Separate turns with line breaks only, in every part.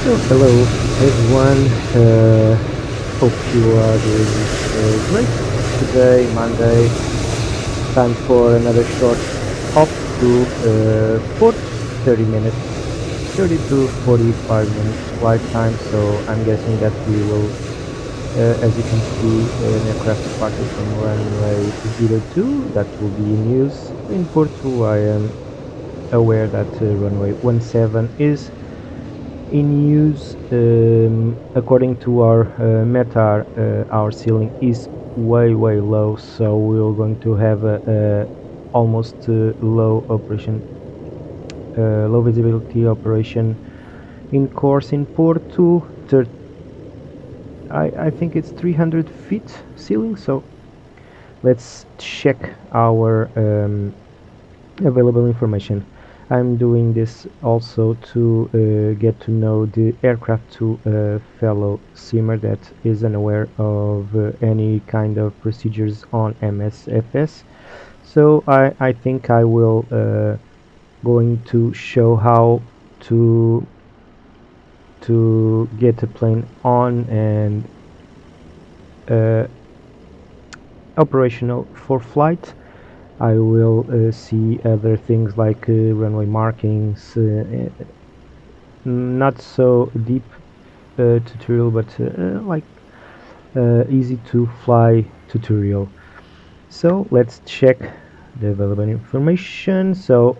So hello everyone, hope you are doing great. Today, Monday, time for another short hop to Porto, 30 minutes, 30 to 45 minutes flight time, so I'm guessing that we will, as you can see, an aircraft departed from runway 02, that will be in use. In Porto, I am aware that runway 17 is in use. According to our METAR, our ceiling is way low, so we're going to have a almost low operation, low visibility operation in course in Porto. I think it's 300 feet ceiling, so let's check our available information. I'm doing this also to get to know the aircraft to a fellow simmer that is unaware of any kind of procedures on MSFS. So I think I will going to show how to get a plane on and operational for flight. I will see other things like runway markings, not so deep tutorial, but like easy to fly tutorial. So let's check the available information. So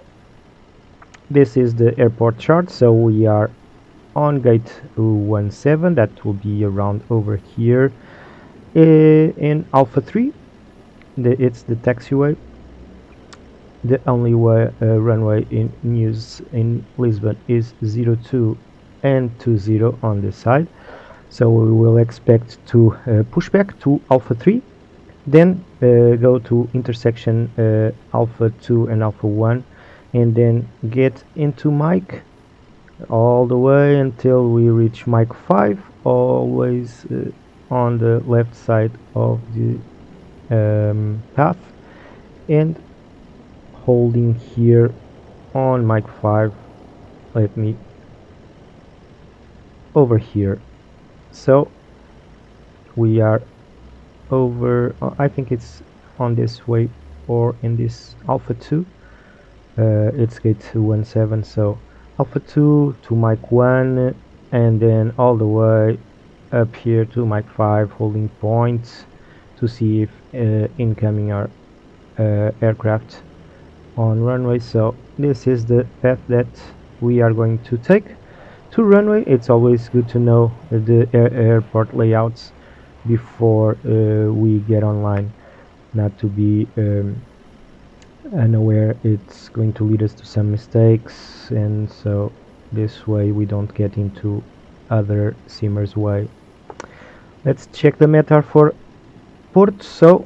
this is the airport chart. So we are on gate 17, that will be around over here in Alpha 3. It's the taxiway. The only runway in use in Lisbon is 02 and 20 on this side, so we will expect to push back to Alpha 3, then go to intersection Alpha 2 and Alpha 1, and then get into Mike all the way until we reach Mike 5, always on the left side of the path, and holding here on Mike 5. Let me over here. So we are over, I think it's on this way or in this Alpha 2. It's gate 17, so Alpha 2 to Mike 1, and then all the way up here to Mike 5, holding points to see if incoming are aircraft on runway. So this is the path that we are going to take to runway. It's always good to know the airport layouts before we get online, not to be unaware. It's going to lead us to some mistakes, and so this way we don't get into other simmers way. Let's check the METAR for Porto. So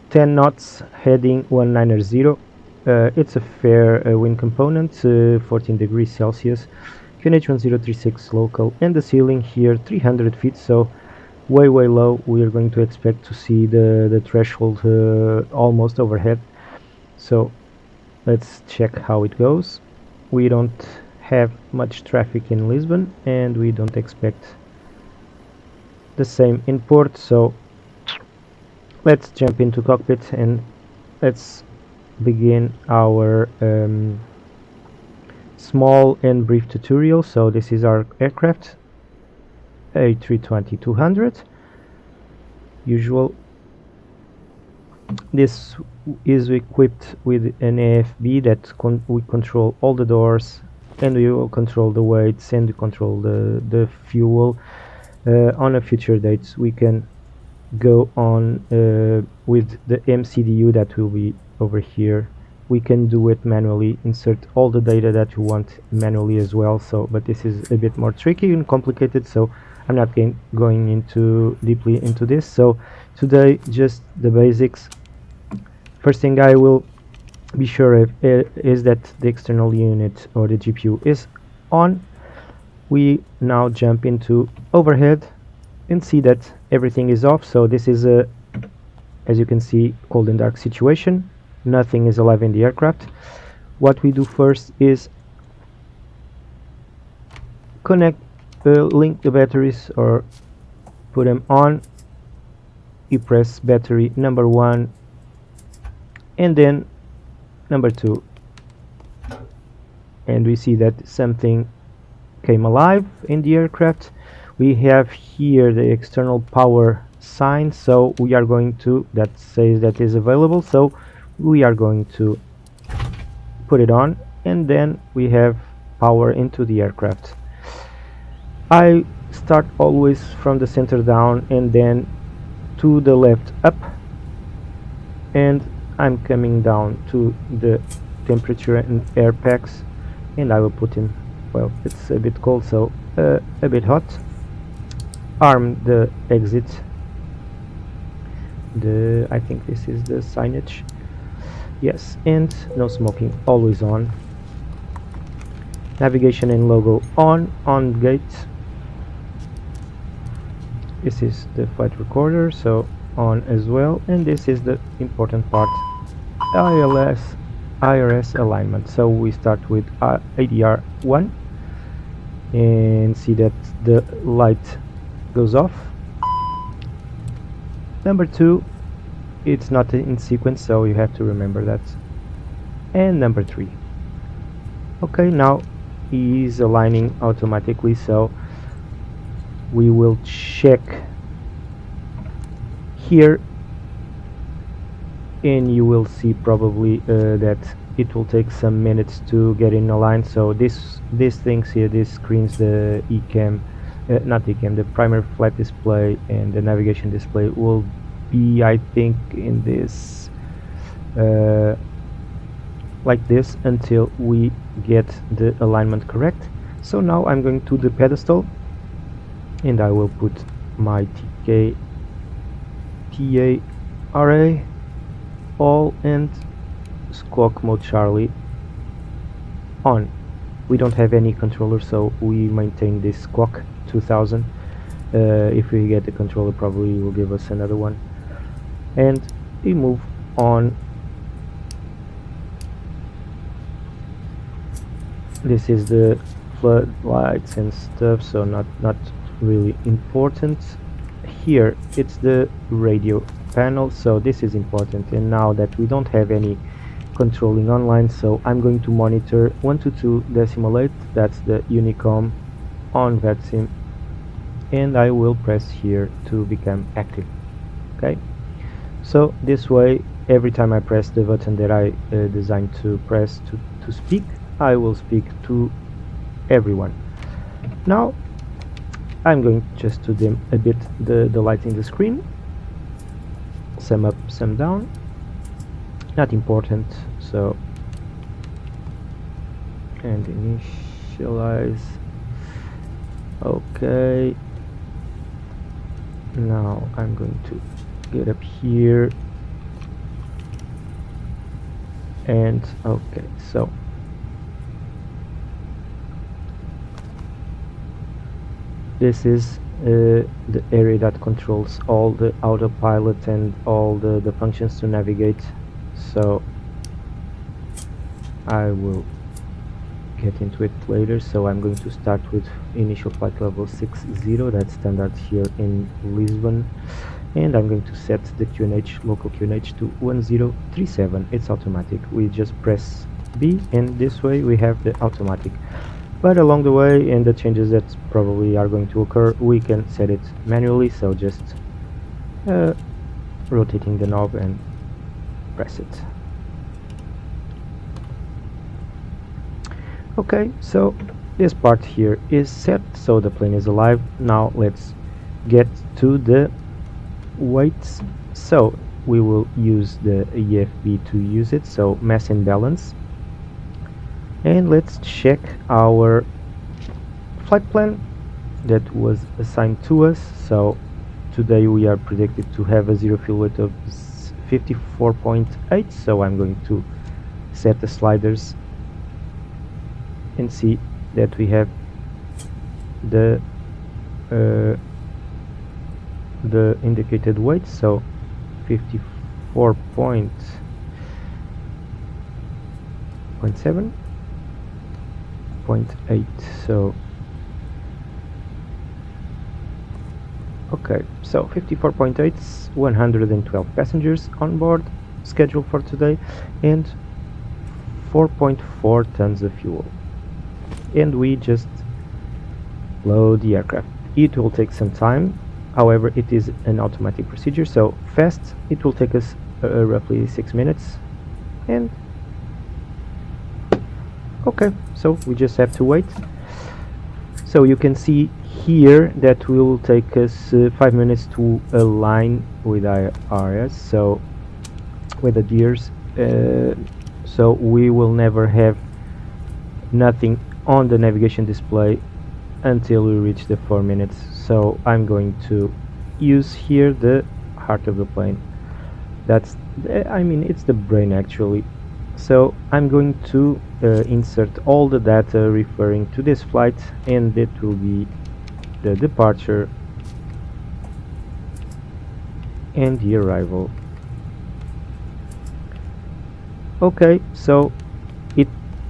10 knots, heading 190. It's a fair wind component, 14 degrees Celsius, QNH 1036 local, and the ceiling here 300 feet, so way low. We are going to expect to see the threshold almost overhead. So let's check how it goes. We don't have much traffic in Lisbon, and we don't expect the same in Porto, so let's jump into cockpit and let's begin our small and brief tutorial. So this is our aircraft, A320-200 usual. This is equipped with an AFB that we control all the doors, and we will control the weights and control the fuel. On a future dates we can go on with the MCDU that will be over here. We can do it manually, insert all the data that you want manually as well. So but this is a bit more tricky and complicated, so I'm not going into deeply into this. So today just the basics. First thing I will be sure of is that the external unit or the GPU is on. We now jump into overhead and see that everything is off. So this is a, as you can see, cold and dark situation. Nothing is alive in the aircraft. What we do first is connect link the batteries or put them on, you press battery number 1 and then number 2, and we see that something came alive in the aircraft. We have here the external power sign, so we are going to, that says that is available, so we are going to put it on, and then we have power into the aircraft. I start always from the center down and then to the left up, and I'm coming down to the temperature and air packs, and I will put in, well, it's a bit cold, so a bit hot. Arm the exit, I think this is the signage, yes, and no smoking always on. Navigation and logo on gate. This is the flight recorder, so on as well, and this is the important part, IRS alignment. So we start with ADR 1 and see that the light goes off. Number 2, it's not in sequence, so you have to remember that. And number 3. Okay, now he's aligning automatically, so we will check here, and you will see probably that it will take some minutes to get in a line. So these things here, these screens, the ECAM, not ECAM, the primary flight display and the navigation display will be, I think, in this like this until we get the alignment correct. So now I'm going to the pedestal and I will put my TARA all and squawk mode Charlie on. We don't have any controller, so we maintain this squawk 2000. If we get the controller, probably will give us another one, and we move on. This is the floodlights and stuff, so not really important. Here it's the radio panel, so this is important. And now that we don't have any controlling online, so I'm going to monitor 122.8, that's the Unicom on VATSIM, and I will press here to become active. Okay, so this way every time I press the button that I designed to press to speak, I will speak to everyone. Now I'm going just to dim a bit the light in the screen, some up, some down, not important. So, and initialize. Okay, now I'm going to get up here, and okay, so this is the area that controls all the autopilot and all the functions to navigate. So I will get into it later. So I'm going to start with initial flight level 60, that's standard here in Lisbon, and I'm going to set the QNH, local QNH, to 1037. It's automatic. We just press B, and this way we have the automatic. But along the way, and the changes that probably are going to occur, we can set it manually, so just rotating the knob and press it. Okay, so this part here is set, so the plane is alive. Now let's get to the weights. So we will use the EFB to use it, so mass and balance. And let's check our flight plan that was assigned to us. So today we are predicted to have a zero fuel weight of 54.8, so I'm going to set the sliders and see that we have the indicated weight, so 54.7.8. So Okay, so 54.8, 112 passengers on board, scheduled for today, and 4.4 tons of fuel. And we just load the aircraft. It will take some time, however it is an automatic procedure, so fast. It will take us roughly 6 minutes, and okay, so we just have to wait. So you can see here that will take us 5 minutes to align with our RS, so with the gears, so we will never have nothing on the navigation display until we reach the 4 minutes. So I'm going to use here the heart of the plane. That's, I mean, it's the brain actually. So I'm going to insert all the data referring to this flight, and it will be the departure and the arrival. Okay, so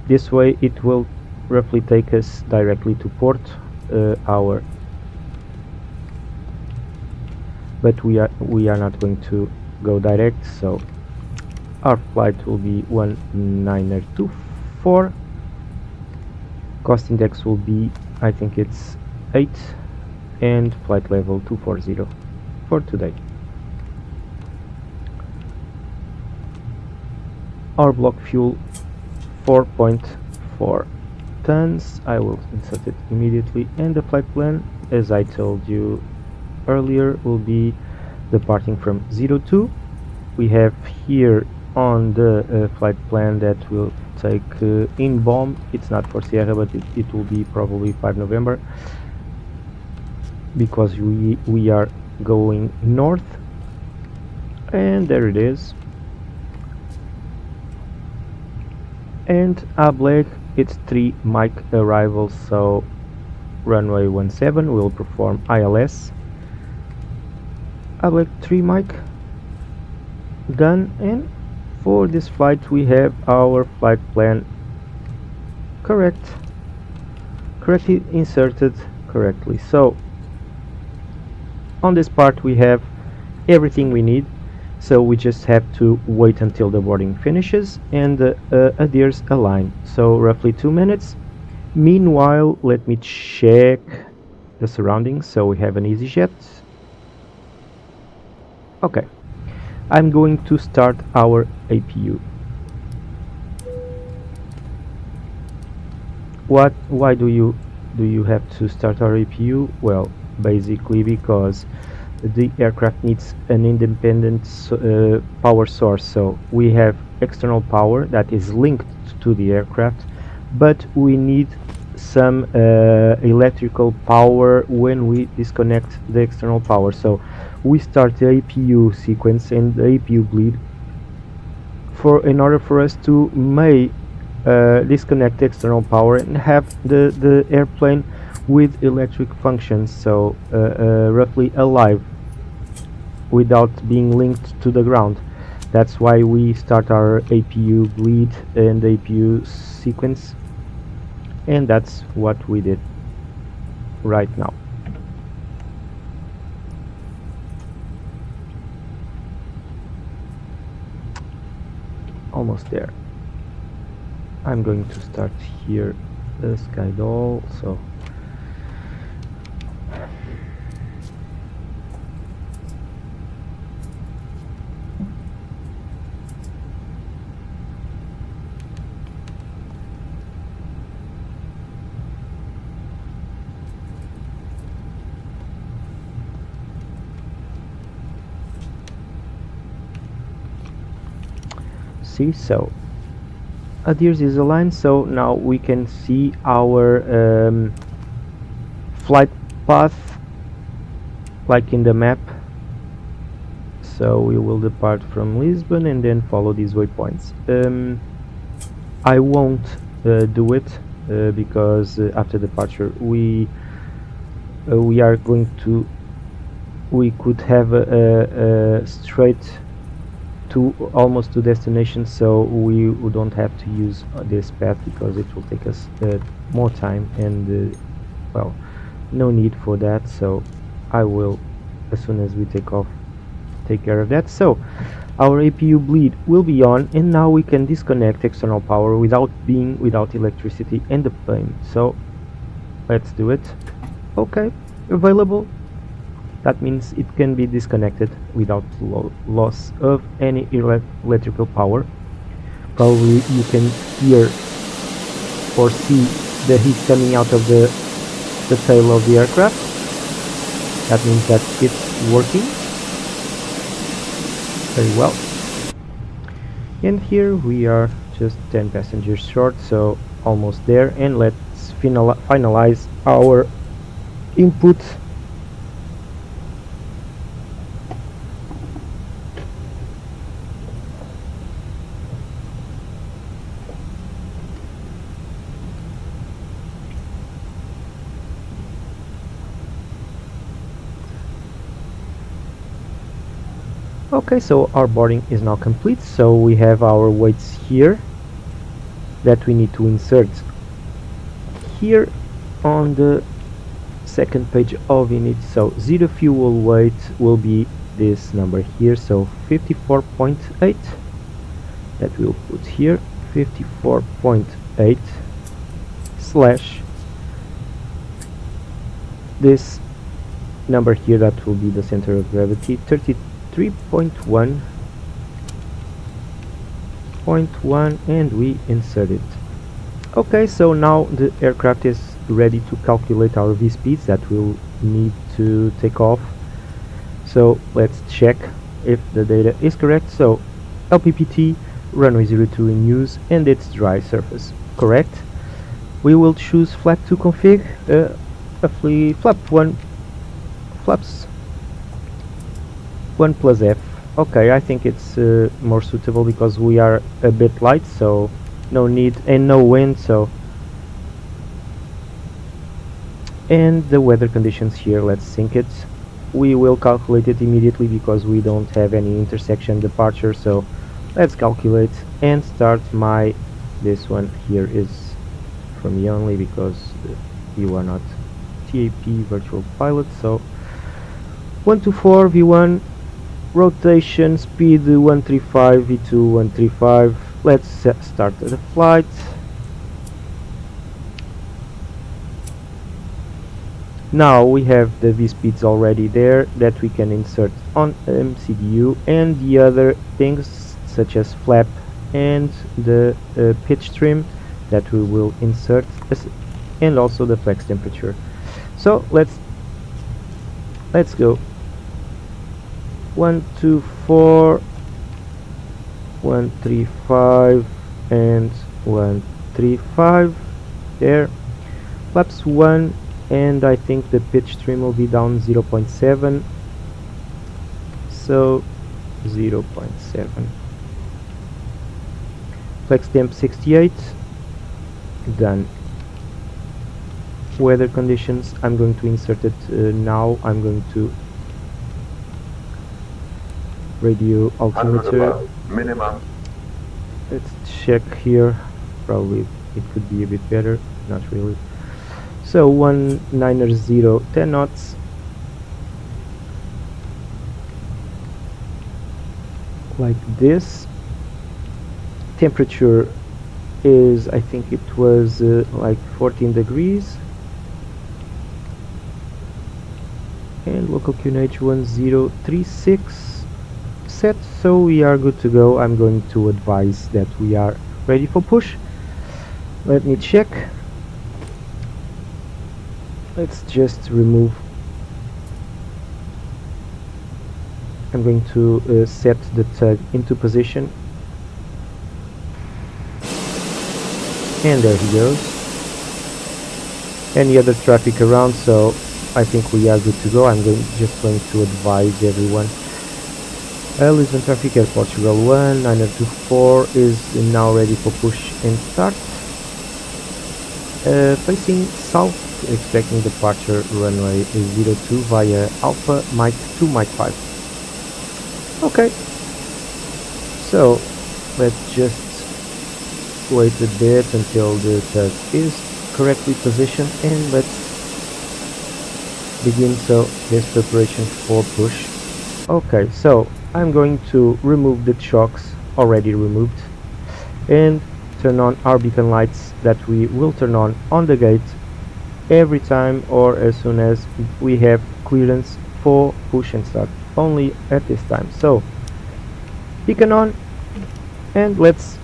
this way it will roughly take us directly to Porto, but we are not going to go direct, so our flight will be 1924. Cost index will be, I think it's 8, and flight level 240 for today. Our block fuel 4.4 tons. I will insert it immediately, and the flight plan, as I told you earlier, will be departing from 02. We have here on the flight plan that will take in bomb. It's not for Sierra, but it will be probably 5 November, because we are going north, and there it is. And Ableg, it's 3 Mike arrivals, so runway 17 will perform ILS. Ableg 3 Mike done, and for this flight we have our flight plan correctly inserted correctly. So on this part we have everything we need, so we just have to wait until the boarding finishes and adheres align, so roughly 2 minutes. Meanwhile, let me check the surroundings. So we have an EasyJet. Okay, I'm going to start our APU. Why do you have to start our APU? Well, basically because the aircraft needs an independent power source. So we have external power that is linked to the aircraft, but we need some electrical power when we disconnect the external power. So we start the APU sequence and the APU bleed in order for us to disconnect the external power and have the airplane with electric functions, so roughly alive without being linked to the ground. That's why we start our APU bleed and APU sequence, and that's what we did right now. Almost there. I'm going to start here the Skydoll, so see, so adheres is aligned, so now we can see our flight path like in the map. So we will depart from Lisbon and then follow these waypoints. I won't do it because after departure we are going to, we could have a straight to almost to destination, so we don't have to use this path because it will take us more time, and well, no need for that. So I will as soon as we take care of that. So our APU bleed will be on, and now we can disconnect external power without electricity and the plane. So let's do it. Okay, available. That means it can be disconnected without loss of any electrical power. Probably you can hear or see the heat coming out of the tail of the aircraft. That means that it's working very well. And here we are just 10 passengers short, so almost there. And let's finalize our input. Okay, so our boarding is now complete. So we have our weights here that we need to insert here on the second page of init. So zero fuel weight will be this number here, so 54.8. that we'll put here, 54.8 slash this number here, that will be the center of gravity, 33.1, and we insert it. Okay, so now the aircraft is ready to calculate our V-speeds that we'll need to take off. So let's check if the data is correct. So LPPT, runway 02 in use, and it's dry surface, correct. We will choose flap 2 config, flap 1, flaps 1 plus F. Okay, I think it's more suitable because we are a bit light, so no need, and no wind. So, and the weather conditions here, let's sync it. We will calculate it immediately because we don't have any intersection departure. So let's calculate and start my, this one here is for me only because you are not TAPVirtual pilot. So 124 V1, rotation speed 135, V2 135. Let's start the flight. Now we have the V-speeds already there that we can insert on MCDU, and the other things such as flap and the pitch trim that we will insert, and also the flex temperature. So let's go. 124, 135 and 135 there. Flaps 1, and I think the pitch trim will be down 0.7, so 0.7. Flex temp 68, done. Weather conditions, I'm going to insert it now. I'm going to radio altimeter minimum. Let's check here, probably it could be a bit better, not really. So 190, 10 knots, like this. Temperature is, I think it was like 14 degrees, and local QNH 1036 set, so we are good to go. I'm going to advise that we are ready for push. Let me check. Let's just remove. I'm going to set the tug into position, and there he goes. Any other traffic around, so I think we are good to go. I'm just going to advise everyone. Lisbon traffic, Air Portugal 1, 924 is now ready for push and start. Facing south, expecting departure runway 02 via Alpha, Mike 2, Mike 5. Okay, so let's just wait a bit until the tug is correctly positioned, and let's begin. So this preparation for push. Okay, so I'm going to remove the chocks already removed and turn on our beacon lights that we will turn on the gate every time or as soon as we have clearance for push and start, only at this time. So beacon on, and let's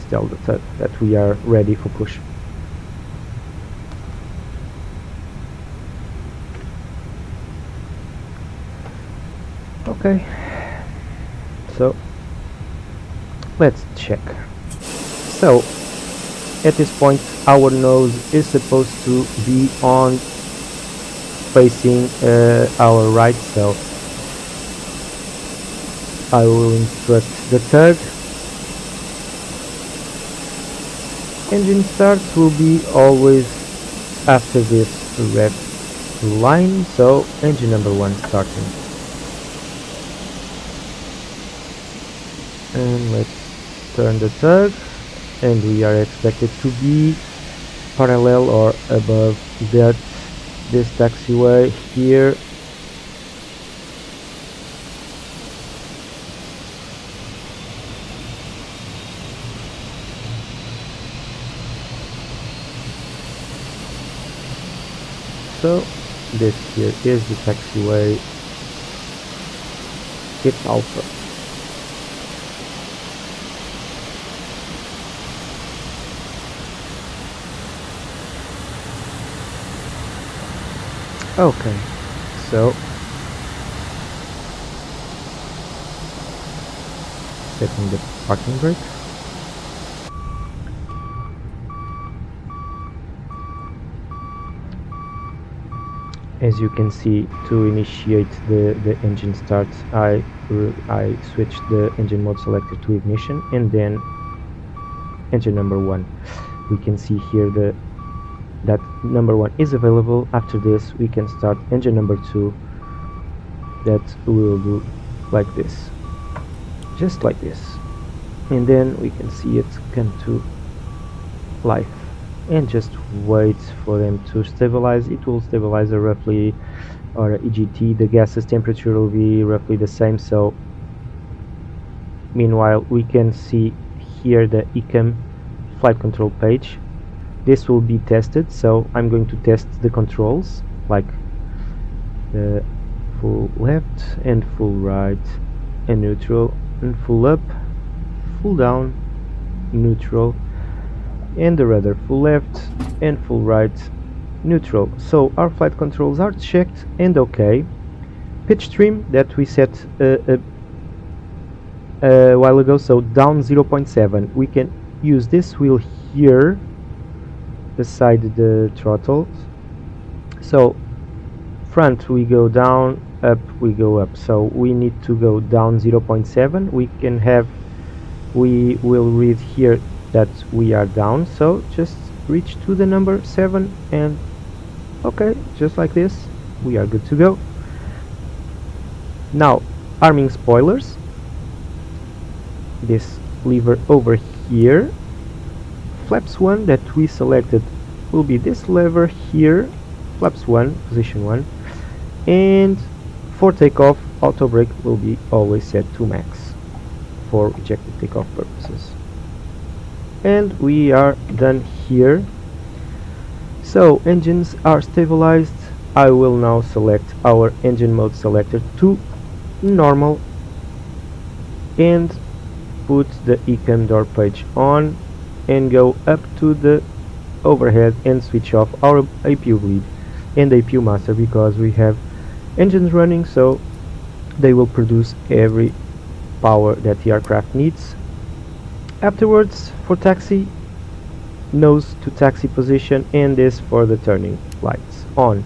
tell the third that we are ready for push. Okay, so let's check. So at this point our nose is supposed to be on facing our right, so I will instruct the tug. Engine start will be always after this red line, so engine number 1 starting. And let's turn the tug, and we are expected to be parallel or above this taxiway here. So this here is the taxiway. It's Alpha. Okay, so setting the parking brake. As you can see, to initiate the engine start, I switched the engine mode selector to ignition, and then engine number 1. We can see here that number 1 is available. After this we can start engine number 2, that we will do like this, just like this, and then we can see it come to life, and just wait for them to stabilize. It will stabilize roughly, or EGT, the gases temperature will be roughly the same. So meanwhile we can see here the ECAM flight control page. This will be tested, so I'm going to test the controls, like the full left and full right and neutral, and full up, full down, neutral, and the rudder full left and full right, neutral. So our flight controls are checked and okay. Pitch trim that we set a while ago, so down 0.7. We can use this wheel here beside the throttle. So front we go down, up we go up, so we need to go down 0.7. We will read here that we are down, so just reach to the number 7, and okay, just like this we are good to go. Now arming spoilers, this lever over here. Flaps 1 that we selected will be this lever here, flaps 1, position 1, and for takeoff auto brake will be always set to max for ejected takeoff purposes. And we are done here. So engines are stabilized. I will now select our engine mode selector to normal and put the ECAM door page on, and go up to the overhead and switch off our APU bleed and APU master, because we have engines running, so they will produce every power that the aircraft needs. Afterwards, for taxi, nose to taxi position, and this for the turning lights on.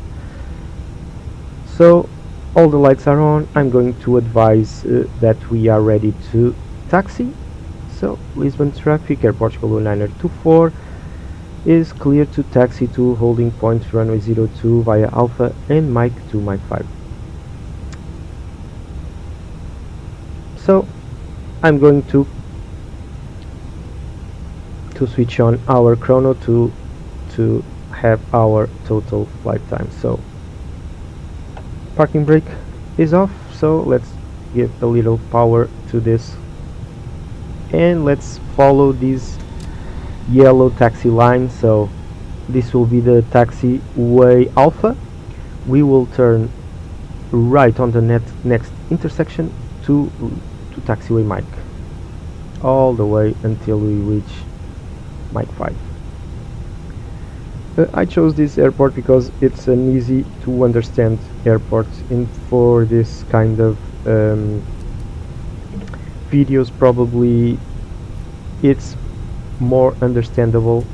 So all the lights are on. I'm going to advise that we are ready to taxi. So Lisbon traffic, Air Portugal 1924 is clear to taxi to holding point runway 02 via Alpha and Mike 2 Mike 5. So I'm going to switch on our chrono to have our total flight time. So parking brake is off, so let's give a little power to this and let's follow this yellow taxi line. So this will be the taxiway Alpha. We will turn right on the next intersection to taxiway Mike, all the way until we reach Mike 5. I chose this airport because it's an easy to understand airport, and for this kind of videos probably it's more understandable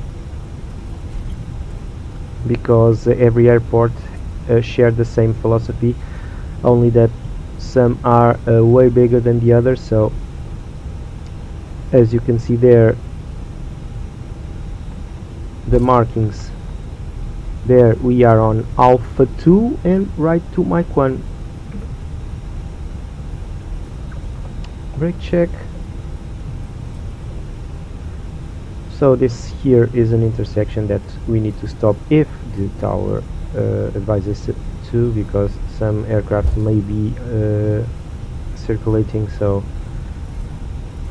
because every airport share the same philosophy, only that some are way bigger than the others. So as you can see there, the markings there, we are on Alpha 2 and right to Mike 1. Brake check. So this here is an intersection that we need to stop if the tower advises to, because some aircraft may be circulating. So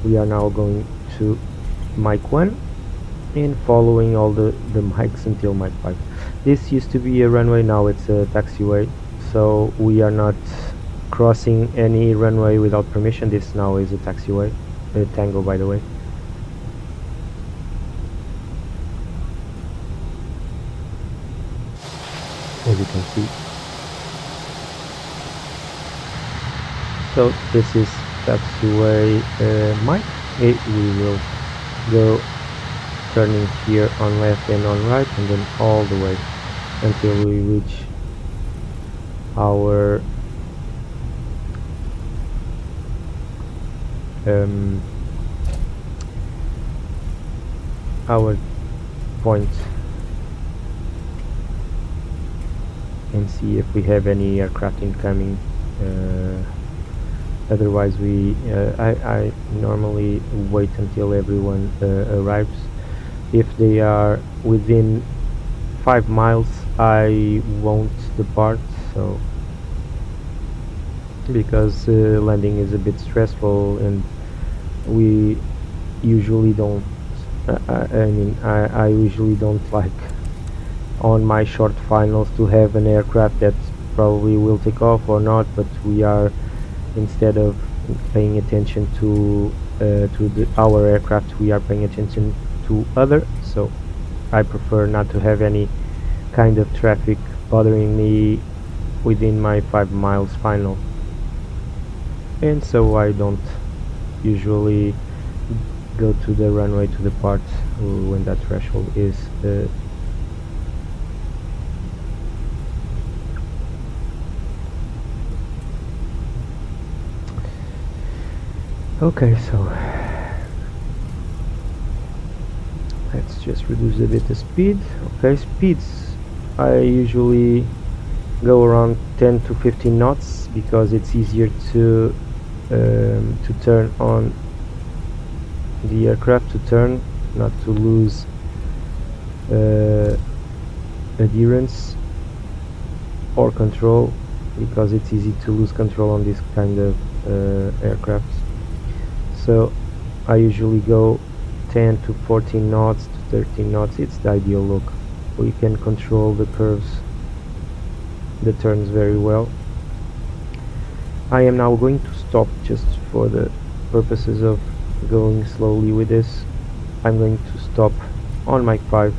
we are now going to Mike 1 and following all the mics until Mike 5. This used to be a runway, now it's a taxiway, so we are not crossing any runway without permission. This now is a taxiway, a Tango by the way. As you can see. So this is taxiway Mike. We will go turning here on left and on right, and then all the way until we reach our point, and see if we have any aircraft incoming. Otherwise I normally wait until everyone arrives. If they are within 5 miles, I won't depart, so because landing is a bit stressful, and we usually don't I usually don't like on my short finals to have an aircraft that probably will take off or not, but we are, instead of paying attention to our aircraft, we are paying attention to other. So I prefer not to have any kind of traffic bothering me within my 5 miles final, and so I don't usually go to the runway to depart when that threshold is okay. So let's just reduce a bit the speed. Okay, speeds I usually go around 10 to 15 knots because it's easier to turn on the aircraft, to turn, not to lose adherence or control, because it's easy to lose control on this kind of aircraft. So I usually go 10 to 14 knots to 13 knots. It's the ideal look. We can control the curves, the turns very well. I am now going to stop just for the purposes of going slowly with this. I'm going to stop on Mach 5.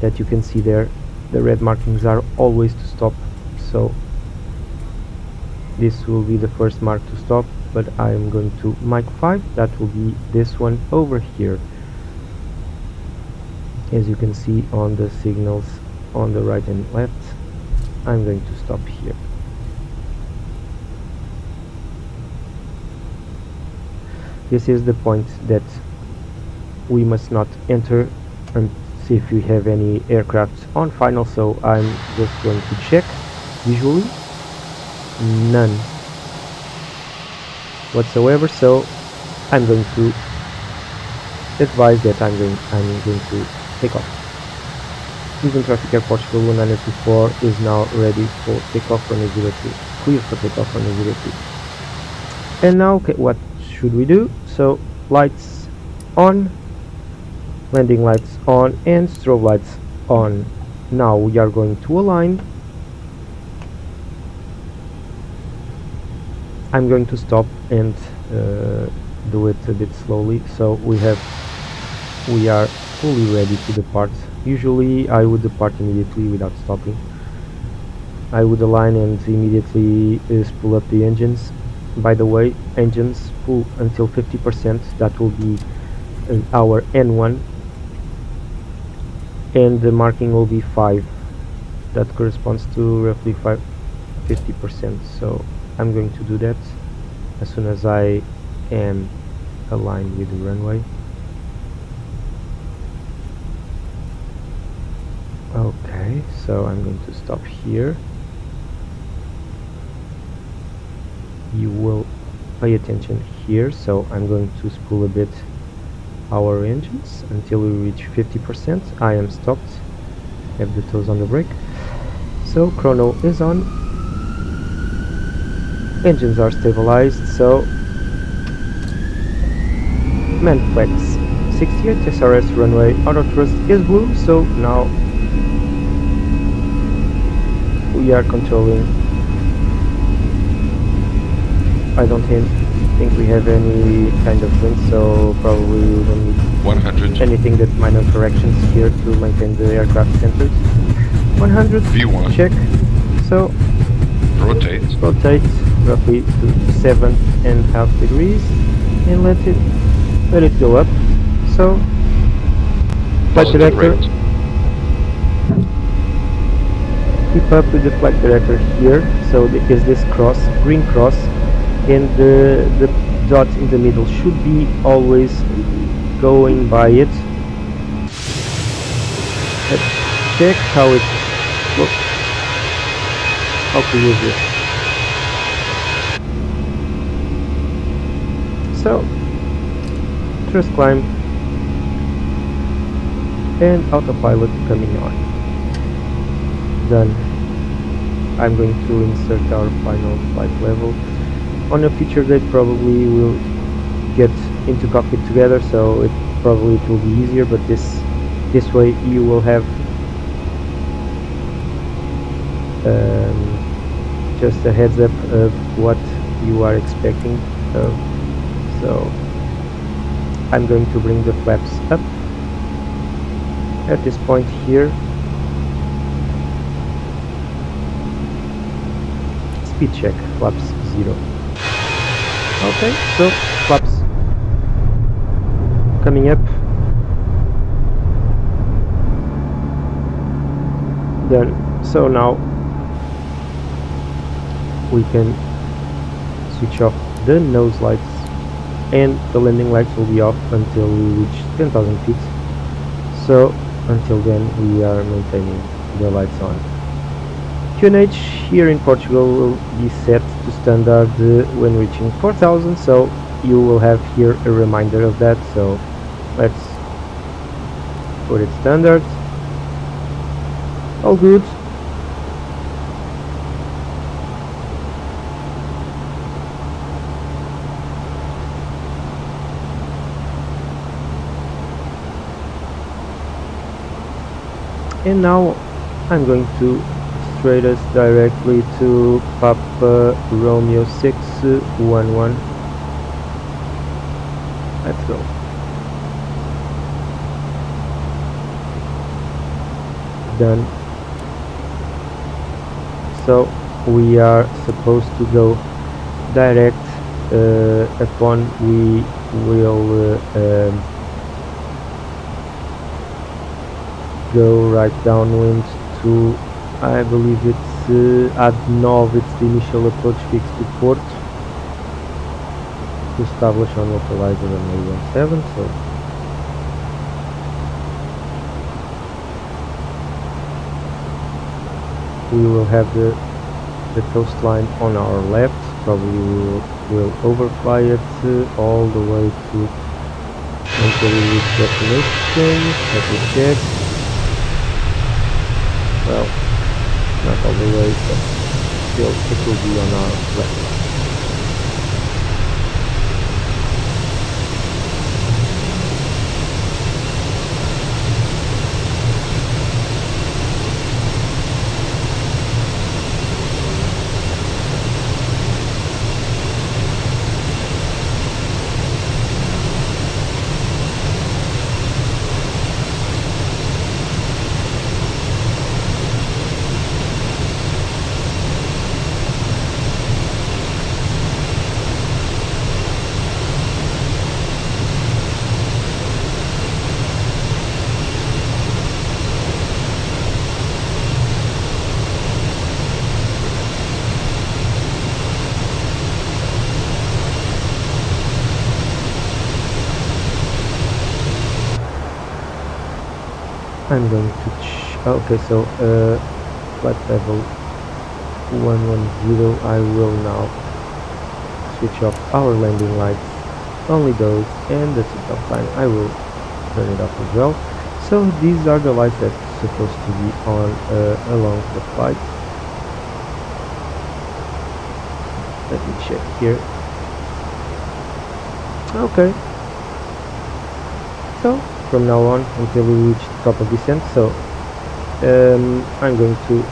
That you can see there, the red markings are always to stop, so this will be the first mark to stop, but I am going to Mach 5. That will be this one over here. As you can see on the signals on the right and left, I'm going to stop here. This is the point that we must not enter and see if we have any aircraft on final, so I'm just going to check visually. None whatsoever, so I'm going to advise that I'm going to take off. Lisbon Traffic Air Portugal 1924 is now ready for takeoff runway 02, clear for takeoff runway 02. And now, okay, what should we do? So lights on, landing lights on, and strobe lights on. Now we are going to align. I'm going to stop and do it a bit slowly, so we are fully ready to depart. Usually I would depart immediately without stopping. I would align and immediately spool up the engines. By the way, engines spool until 50%, that will be our N1, and the marking will be 5. That corresponds to roughly 50%, so I'm going to do that as soon as I am aligned with the runway. Okay, so I'm going to stop here. You will pay attention here, so I'm going to spool a bit our engines until we reach 50%. I am stopped, have the toes on the brake, so chrono is on, engines are stabilized, so man flex 68 SRS runway auto thrust is blue, so now we are controlling. I don't think we have any kind of wind, so probably we don't need
100
anything that's minor corrections here to maintain the aircraft centered. 100
V1
check, so
rotate
roughly to 7.5 degrees and let it go up. So flight
positive
director,
rate.
keep up with the flight director here. So is this cross, green cross, and the dot in the middle should be always going by it. Let's check how it looks. How to use this. So thrust climb and autopilot coming on. Done. I'm going to insert our final flight level. On a future date probably we'll get into cockpit together, so it will be easier, but this way you will have just a heads up of what you are expecting. So I'm going to bring the flaps up at this point here. Speed check, flaps 0. Okay, so flaps coming up. Done. So now we can switch off the nose lights, and the landing lights will be off until we reach 10,000 feet. So until then we are maintaining the lights on. QNH here in Portugal will be set to standard when reaching 4,000, so you will have here a reminder of that. So let's put it standard. All good. And now I'm going to straight us directly to Papa Romeo 611. Let's go. Done. So we are supposed to go direct upon we will go right downwind to, I believe it's AD9, it's the initial approach fix to Porto, to establish on localizer on A17. So we will have the coastline on our left. Probably we will overfly it all the way to until we reach destination. Let me check. well, not all the way, but still it will be on our left. I'm going to okay, so flight level 110, I will now switch off our landing lights, only those, and the seatbelt sign I will turn it off as well. So these are the lights that's supposed to be on along the flight. Let me check here. Okay, so from now on until we reach the top of descent, so I'm going to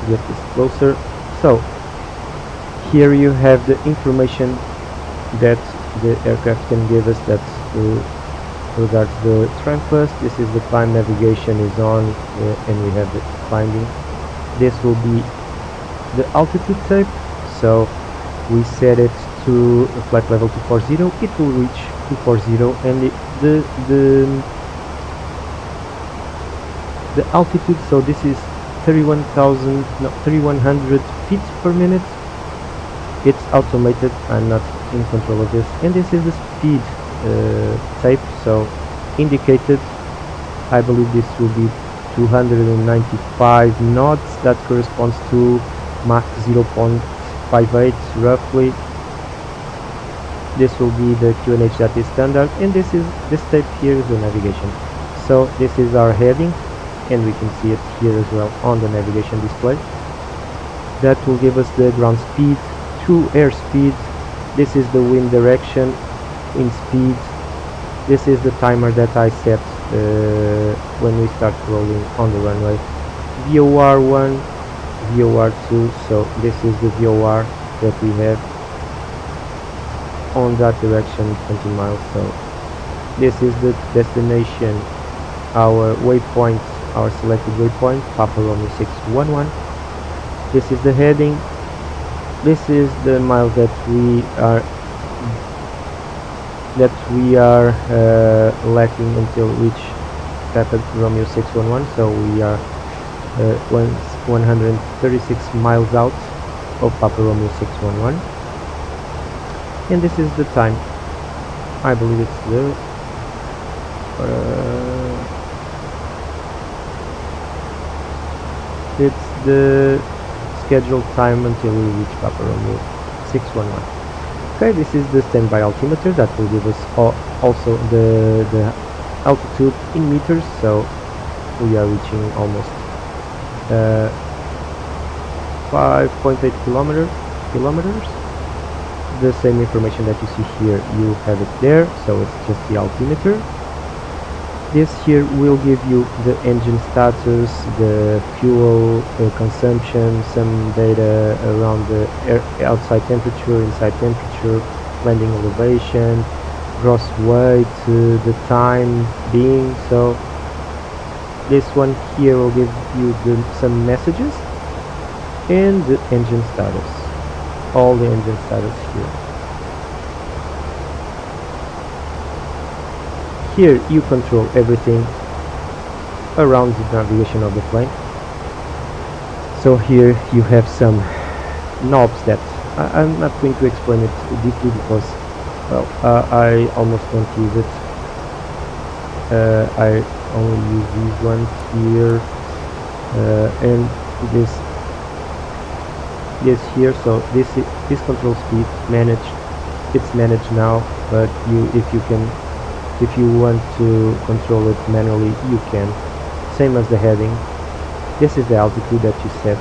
get this closer. So here you have the information that the aircraft can give us, that's regards the trim plus. This is the climb, navigation is on, and we have the climbing. This will be the altitude type, so we set it to flight level 240. It will reach 240, and the altitude, so this is 3100 feet per minute. It's automated, I'm not in control of this, and this is the speed type, so indicated, I believe this will be 295 knots, that corresponds to Mach 0.58 roughly. This will be the QNH that is standard, and this type here is the navigation. So this is our heading, and we can see it here as well on the navigation display. That will give us the ground speed to airspeed. This is the wind direction in speed. This is the timer that I set when we start rolling on the runway. VOR 1, VOR 2, so this is the VOR that we have on that direction, 20 miles. So this is the destination, our waypoint, our selected waypoint, Papa Romeo 611. This is the heading. This is the miles that we are lacking until reach Papa Romeo 611. So we are 136 miles out of Papa Romeo 611, and this is the time. I believe it's the scheduled time until we reach Papa Romeo 611. Okay, this is the standby altimeter that will give us also the altitude in meters. So we are reaching almost 5.8 kilometers. The same information that you see here, you have it there, so it's just the altimeter. This here will give you the engine status, the fuel consumption, some data around the outside temperature, inside temperature, landing elevation, gross weight, the time being. So this one here will give you some messages, and the engine status, all the engine status here. Here you control everything around the navigation of the plane. So here you have some knobs that I'm not going to explain it deeply because, well, I almost don't use it. I only use these ones here, and this here. So this control speed managed. It's managed now, but if you want to control it manually, you can. Same as the heading. This is the altitude that you set,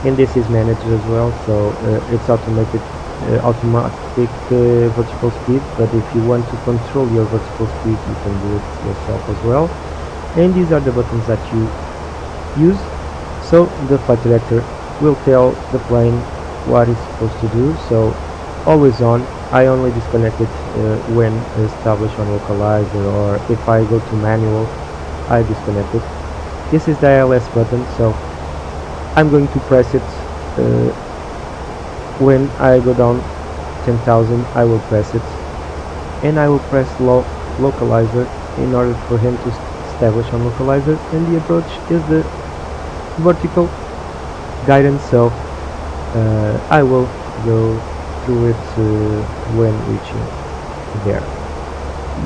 and this is managed as well, so it's automatic vertical speed, but if you want to control your vertical speed, you can do it yourself as well. And these are the buttons that you use. So the flight director will tell the plane what it's supposed to do. So always on. I only disconnect it when established on localizer, or if I go to manual, I disconnect it. This is the ILS button, so I'm going to press it when I go down 10,000. I will press it, and I will press localizer in order for him to establish on localizer, and the approach is the vertical guidance, so I will go through it when reaching there.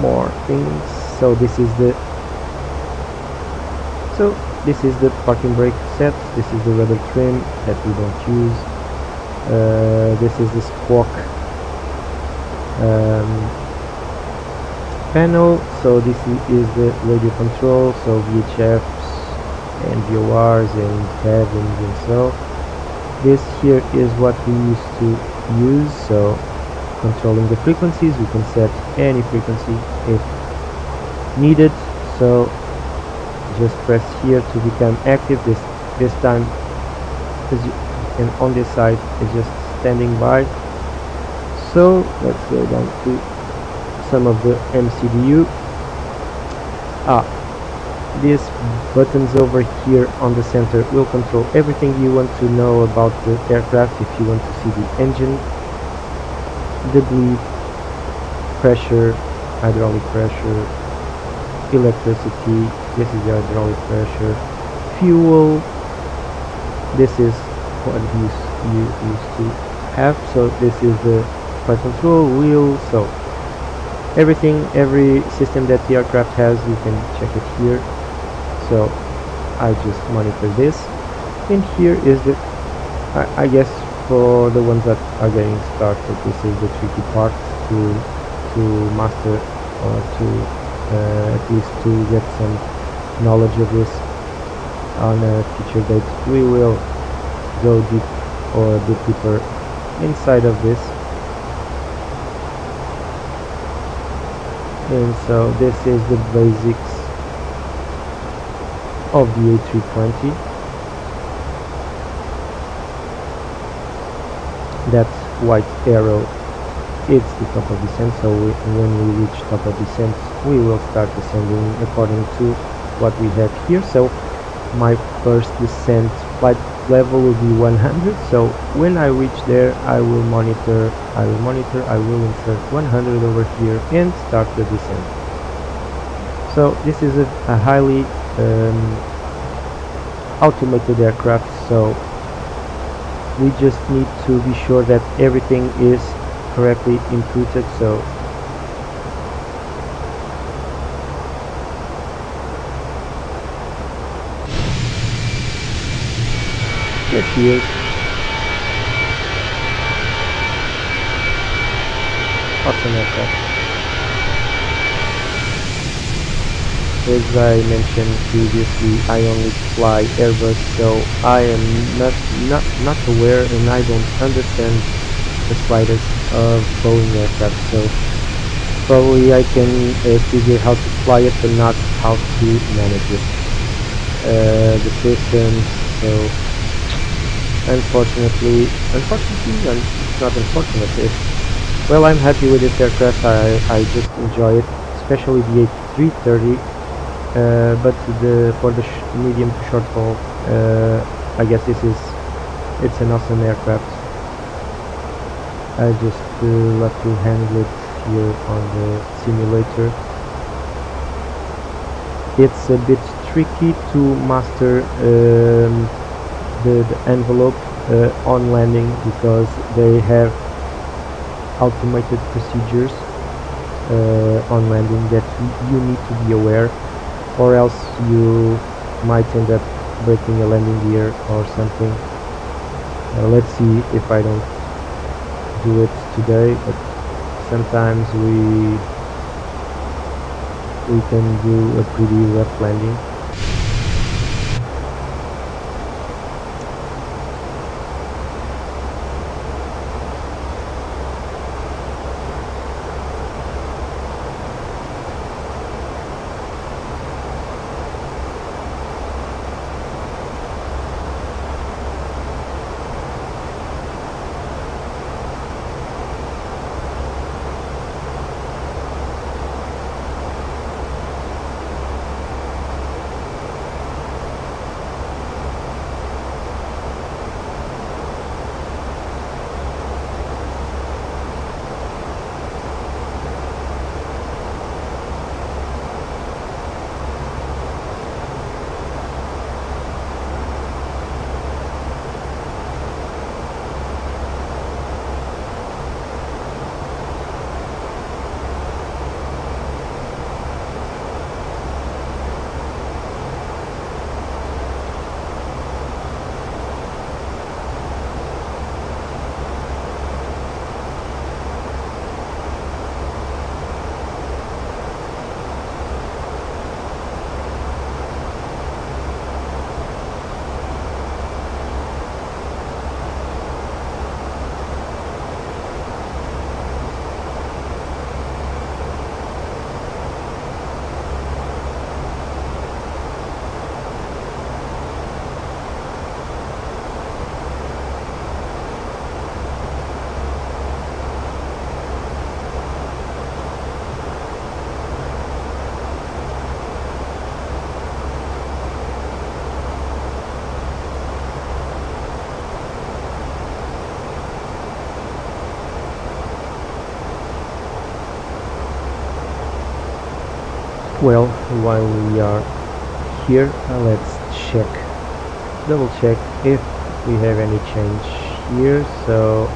More things. So this is the parking brake set. This is the rudder trim that we don't use. This is the squawk panel. So this is the radio control, so VHFs and VORs and cabins, and so this here is what we used to use. So controlling the frequencies, we can set any frequency if needed. So just press here to become active. This time and on this side is just standing by. So let's go down to some of the MCDU. These buttons over here on the center will control everything you want to know about the aircraft. If you want to see the engine, the bleed, pressure, hydraulic pressure, electricity, this is the hydraulic pressure, fuel, this is what you used to have. So this is the flight control wheel. So everything, every system that the aircraft has, you can check it here. So I just monitor this, and here is the I guess for the ones that are getting started, this is the tricky part to master, or to at least to get some knowledge of this. On a future date we will go deep, or a bit deeper inside of this. And so this is the basics of the A320. That white arrow, it's the top of descent, so when we reach top of descent we will start descending according to what we have here. So my first descent flight level will be 100, so when I reach there I will monitor, I will insert 100 over here and start the descent. So this is a highly automated aircraft, so we just need to be sure that everything is correctly inputted. So here she is. Awesome aircraft. As I mentioned previously, I only fly Airbus, so I am not aware, and I don't understand the slightest of Boeing aircraft. So probably I can figure how to fly it, but not how to manage it. The systems. So unfortunately, and it's not unfortunate. Well, I'm happy with this aircraft. I just enjoy it, especially the A330. But for the medium to short haul, I guess it's an awesome aircraft. I just love to handle it here on the simulator. It's a bit tricky to master the envelope on landing, because they have automated procedures on landing that you need to be aware, or else you might end up breaking a landing gear or something. Let's see if I don't do it today, but sometimes we can do a pretty rough landing. Well, while we are here, let's double check if we have any change here. So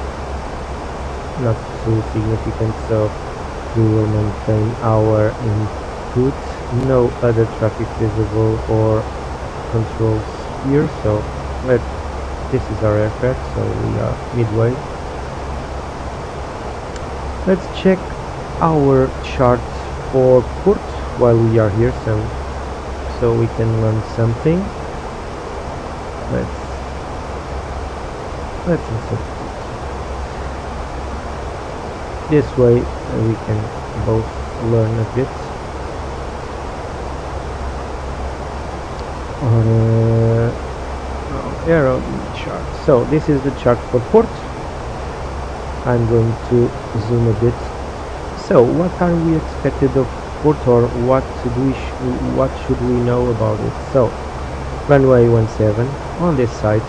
not too significant, so we will maintain our input. No other traffic visible or controls here, so this is our aircraft, so we are midway. Let's check our chart for Porto while we are here, so we can learn something. Let's insert this way. We can both learn a bit. On arrow chart. So this is the chart for Porto. I'm going to zoom a bit. So what are we expected of Porto, or what should we know about it? So runway 17 on this side,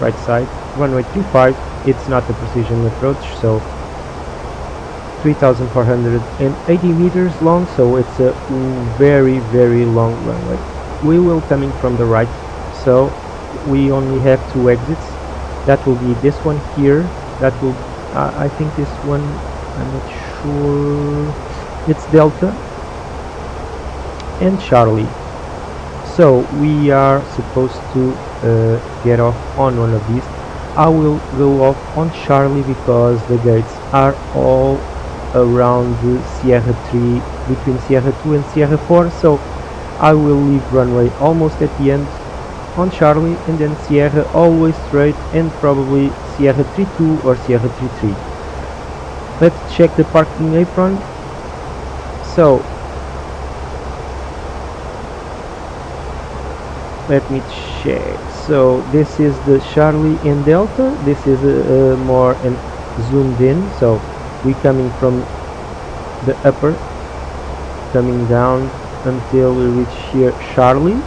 right side, runway 35. It's not a precision approach, so 3,480 meters long, so it's a very long runway. We will coming from the right, so we only have 2 exits. That will be this one here. That will I think this one, I'm not sure, it's Delta and Charlie. So we are supposed to get off on one of these. I will go off on Charlie because the gates are all around Sierra 3, between Sierra 2 and Sierra 4, so I will leave runway almost at the end on Charlie, and then Sierra always straight, and probably Sierra 32 or Sierra 33. Let's check the parking apron. So let me check. So this is the Charlie and Delta. This is more zoomed in, so we coming from the upper, coming down until we reach here Charlie,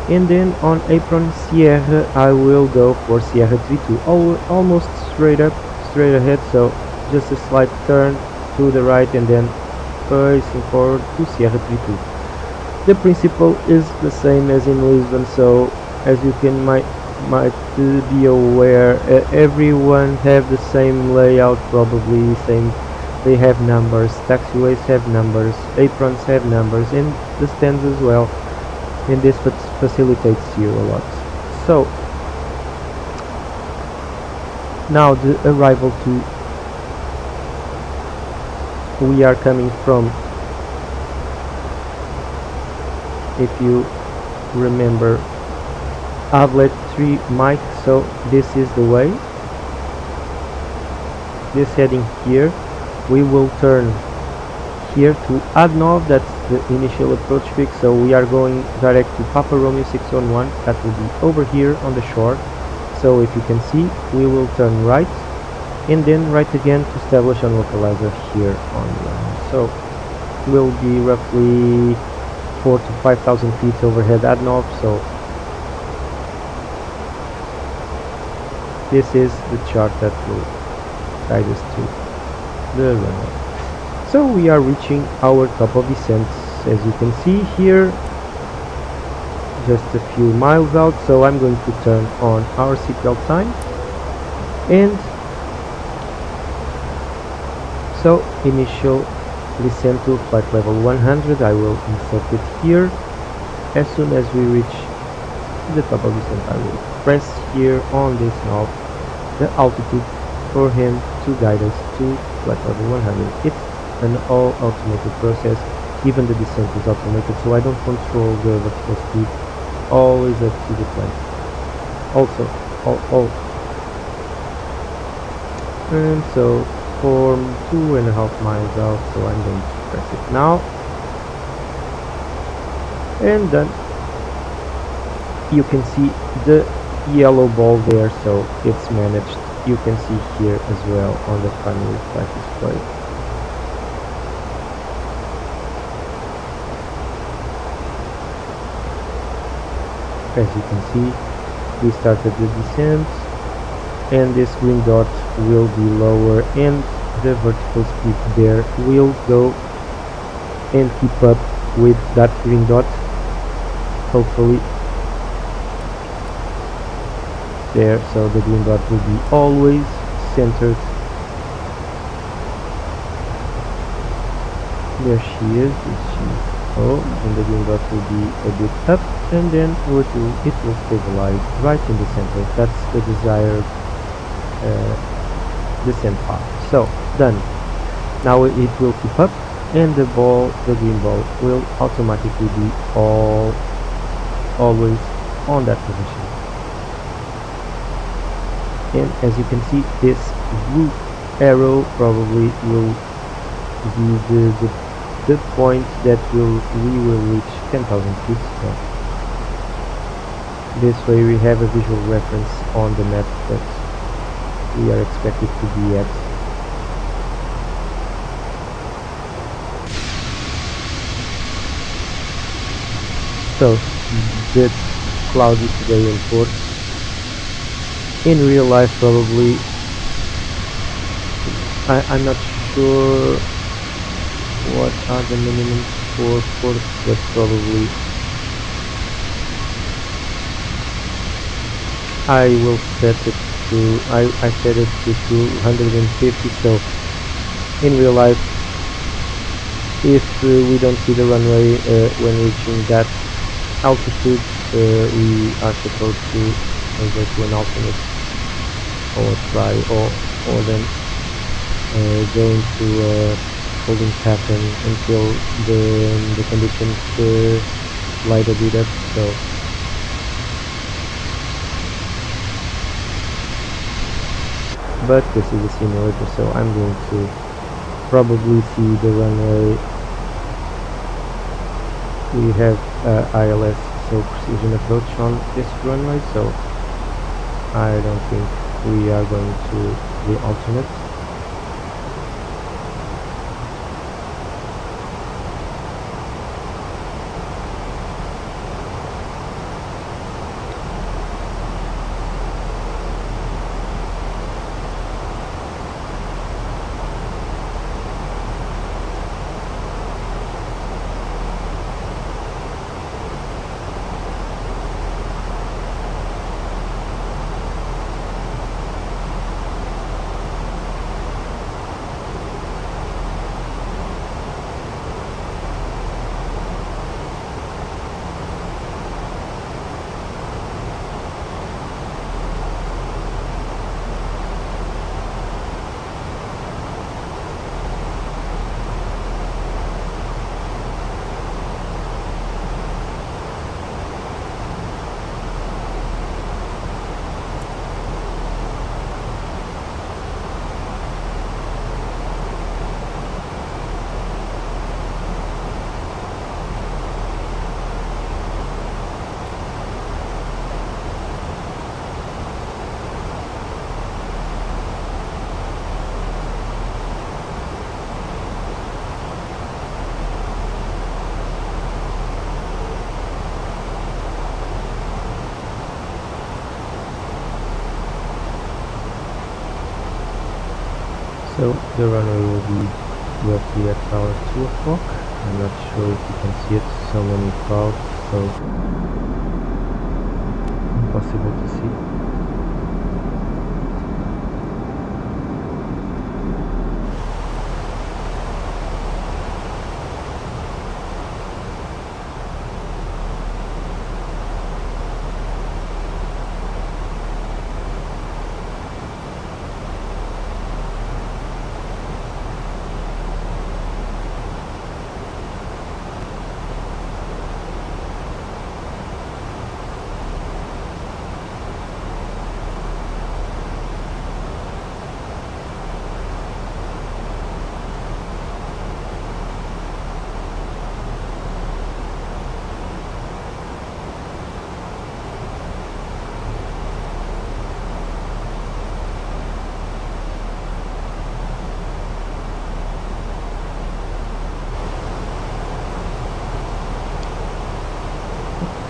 and then on apron Sierra I will go for Sierra 32, almost straight ahead, so just a slight turn to the right and then facing forward to Sierra 32. The principle is the same as in Lisbon, so as you can might be aware, everyone have the same layout, probably same. They have numbers, taxiways have numbers, aprons have numbers, and the stands as well, and this facilitates you a lot. So now the arrival to, we are coming from, if you remember, outlet 3 Mike, so this is the way, this heading here. We will turn here to Adnov, that's the initial approach fix, so we are going direct to Papa Romeo 611, that will be over here on the shore. So if you can see, we will turn right and then right again to establish a localizer here on the land. So will be roughly 4 to 5,000 feet overhead Adnov. So this is the chart that will guide us to the runway. So we are reaching our top of descent, as you can see here, just a few miles out. So I'm going to turn on our seatbelt sign, and so initial descent to flight level 100. I will insert it here. As soon as we reach the top of descent, I will press here on this knob, the altitude, for him to guide us to flight level 100. It's an all automated process. Even the descent is automated, so I don't control the vertical speed. Always up to the plane. Also, and so for 2.5 miles out, so I'm going to press it now, and then you can see the yellow ball there, so it's managed. You can see here as well on the primary flight display. As you can see, we started the descent, and this green dot will be lower, and the vertical speed there will go and keep up with that green dot, hopefully there, so the green dot will be always centered. There she is. Oh, and the green dot will be a bit up, and then it will stabilize right in the center. That's the desired descent path. So done. Now it will keep up, and the green ball, will automatically be always on that position. And as you can see, this blue arrow probably will be the point that we will reach 10,000 feet. So this way we have a visual reference on the map that we are expected to be at. So it's cloudy today in Porto. In real life, probably I'm not sure what are the minimums for Porto, but probably I will set it to I set it to 250. So in real life, if we don't see the runway when reaching that altitude, we are supposed to go to an alternate, or try, or then go into a holding pattern until the conditions light a bit up. So but this is a simulator, so I'm going to probably see the runway. We have ILS, so precision approach, on this runway, so I don't think we are going to the alternate. So the runway will be roughly at our 2 o'clock. I'm not sure if you can see it, so many clouds, so impossible to see.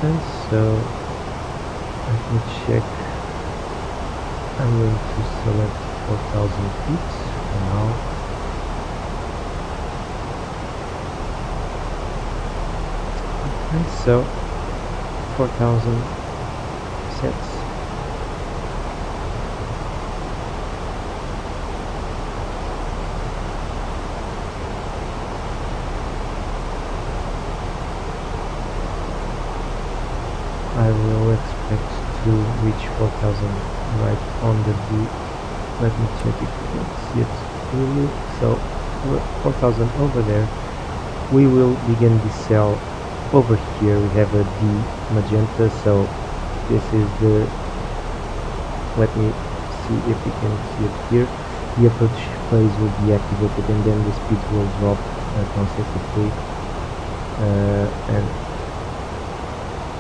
Okay, so let me check. I'm going to select 4,000 feet for now. Okay, so 4,000 sets. I will expect to reach 4,000 right on the D. Let me check if you can see it clearly. So 4,000 over there. We will begin the cell over here. We have a D magenta, so this is the, let me see if you can see it here. The approach phase will be activated and then the speeds will drop consecutively, and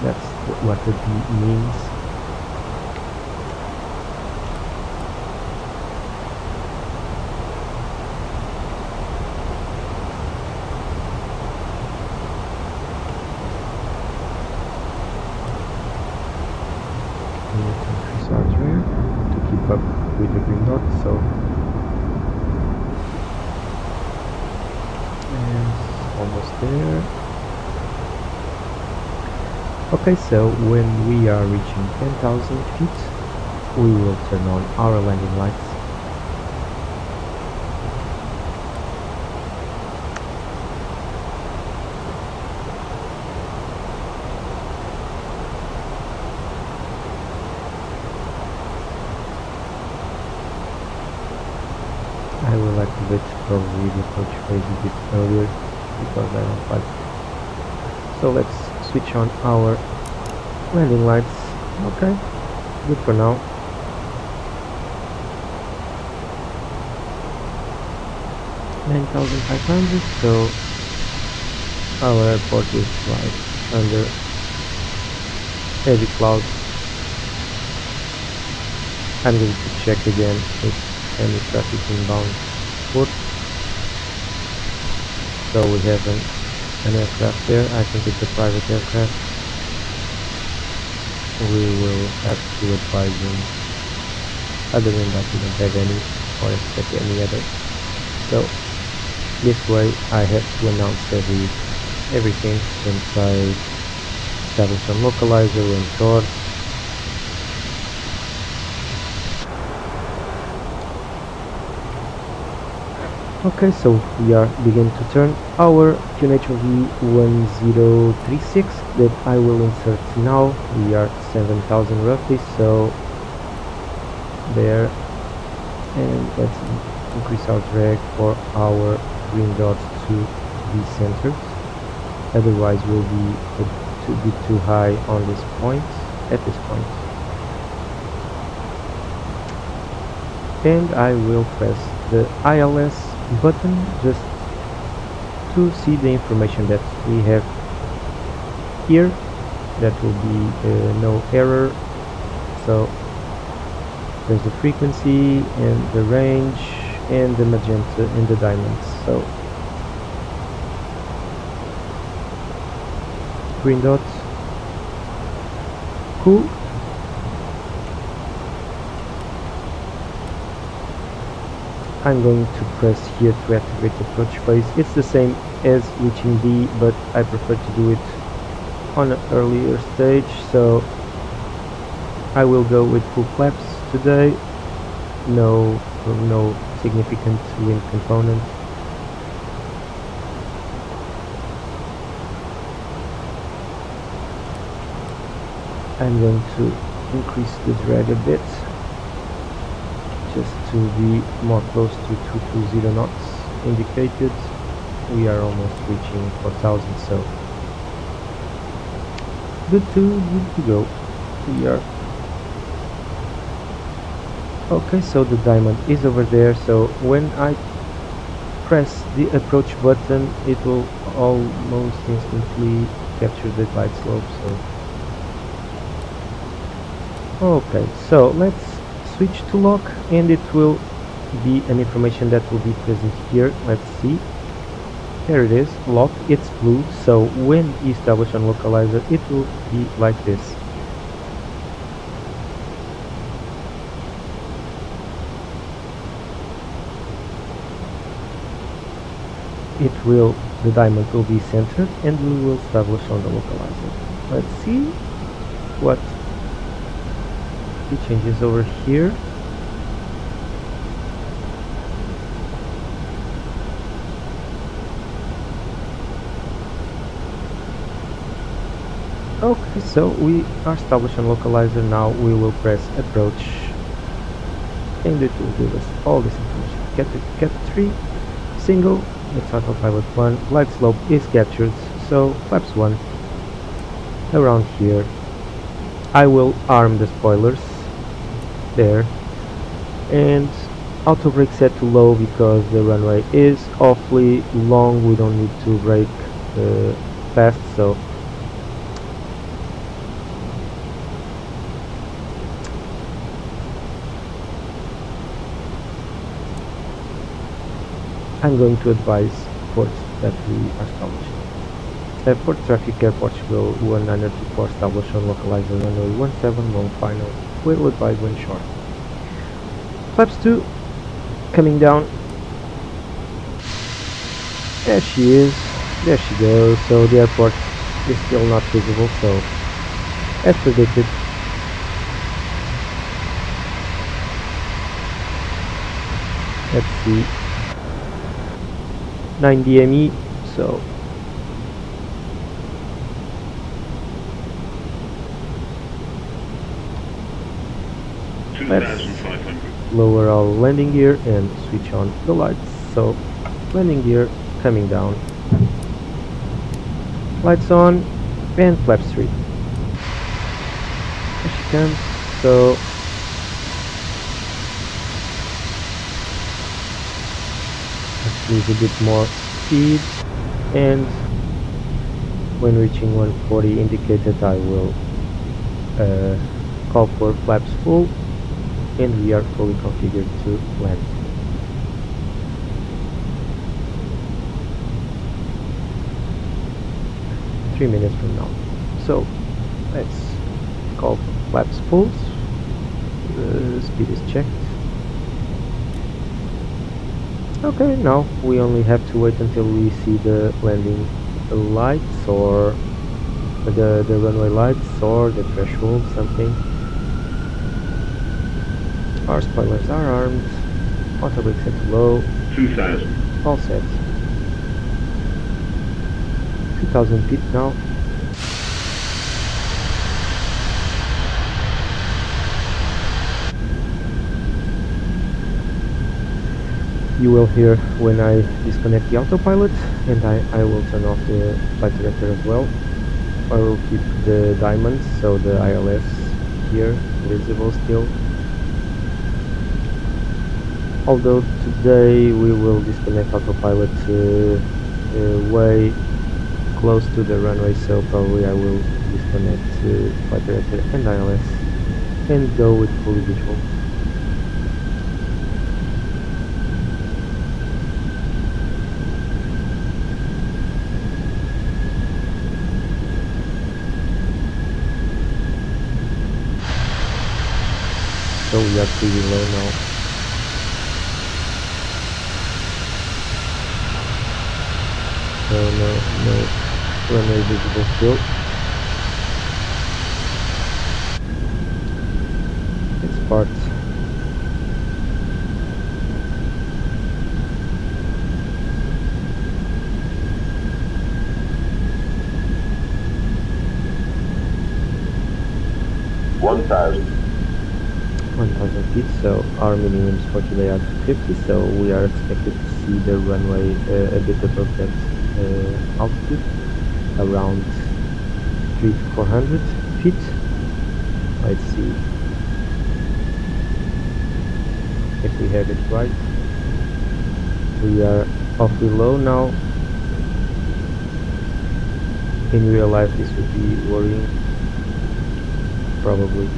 that's what the D means. We need to increase our drag to keep up with the green dot, so and almost there. Okay, so when we are reaching 10,000 feet, we will turn on our landing lights. I will activate probably the approach phase a bit earlier because I don't like it. So let's switch on our landing lights. Okay, good for now. $9,500, so our airport is like under heavy clouds. I'm going to check again if any traffic inbound Porto. So we have an aircraft there. I think it's a private aircraft. We will have to advise him. Other than that, we don't have any or expect any other. So this way I have to announce everything since I established on localizer and source. Okay, so we are beginning to turn our QNHOV 1036 that I will insert now. We are 7,000 roughly, so there, and let's increase our drag for our green dots to be centered. Otherwise we'll be too high on this point, at this point. And I will press the ILS button just to see the information that we have here. That will be no error. So there's the frequency and the range and the magenta and the diamonds. So green dots, cool. I'm going to press here to activate the approach phase. It's the same as reaching D, but I prefer to do it on an earlier stage, so I will go with full flaps today. No significant wind component. I'm going to increase the drag a bit, just to be more close to 220 knots indicated. We are almost reaching 4,000, so good to go. We are okay, so the diamond is over there, so when I press the approach button it will almost instantly capture the glide slope. So okay, so let's switch to lock, and it will be an information that will be present here. Let's see, there it is, lock. It's blue, so when you establish on localizer it will be like this. It will the diamond will be centered and we will establish on the localizer. Let's see what it changes over here. Okay, so we are established on localizer. Now we will press approach and it will give us all this information. Get 3 single, it's autopilot 1, glide slope is captured, so flaps 1 around here. I will arm the spoilers there and auto brake set to low because the runway is awfully long. We don't need to brake fast, so I'm going to advise ports that we are establishing. Port Traffic Air Portugal 1924 established on localizer runway 17 long final. Will advise when short. Flaps 2 coming down. There she is. There she goes. So the airport is still not visible. So as predicted. Let's see. 9 DME. So let's lower our landing gear and switch on the lights. So landing gear coming down, lights on, and flaps 3. There she comes. So let's lose a bit more speed, and when reaching 140 indicated I will call for flaps full, and we are fully configured to land. Three minutes from now. So let's call for flaps full. The speed is checked. Okay, now we only have to wait until we see the landing lights or the runway lights or the threshold, something. Our spoilers are armed, auto brake set to low,
2000.
all set. 2000 feet now. You will hear when I disconnect the autopilot, and I will turn off the flight director as well. I will keep the diamonds, so the ILS here visible still. Although today we will disconnect autopilot way close to the runway, so probably I will disconnect flight director and ILS and go with fully visual. So we are pretty low now. No runway visible still. It's parked. One thousand feet, so our minimum is for today at 50, so we are expected to see the runway a bit above that altitude, around 300 to 400 feet. Let's see if we have it right. We are awfully low now. In real life this would be worrying, probably.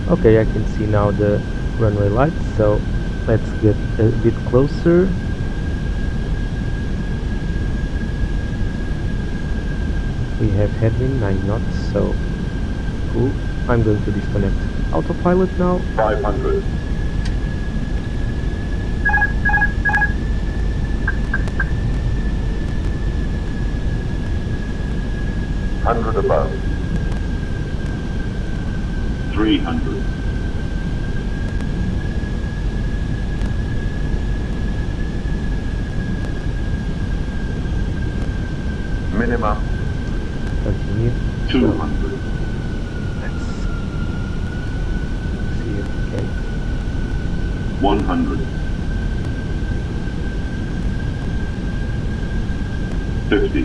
Okay, I can see now the runway lights, so let's get a bit closer. We have headwind 9 knots, so cool. I'm going to disconnect autopilot now.
500. 100 above. 300. 'Minimum.
Continue.
200.
Let's see if we can.
100. 50.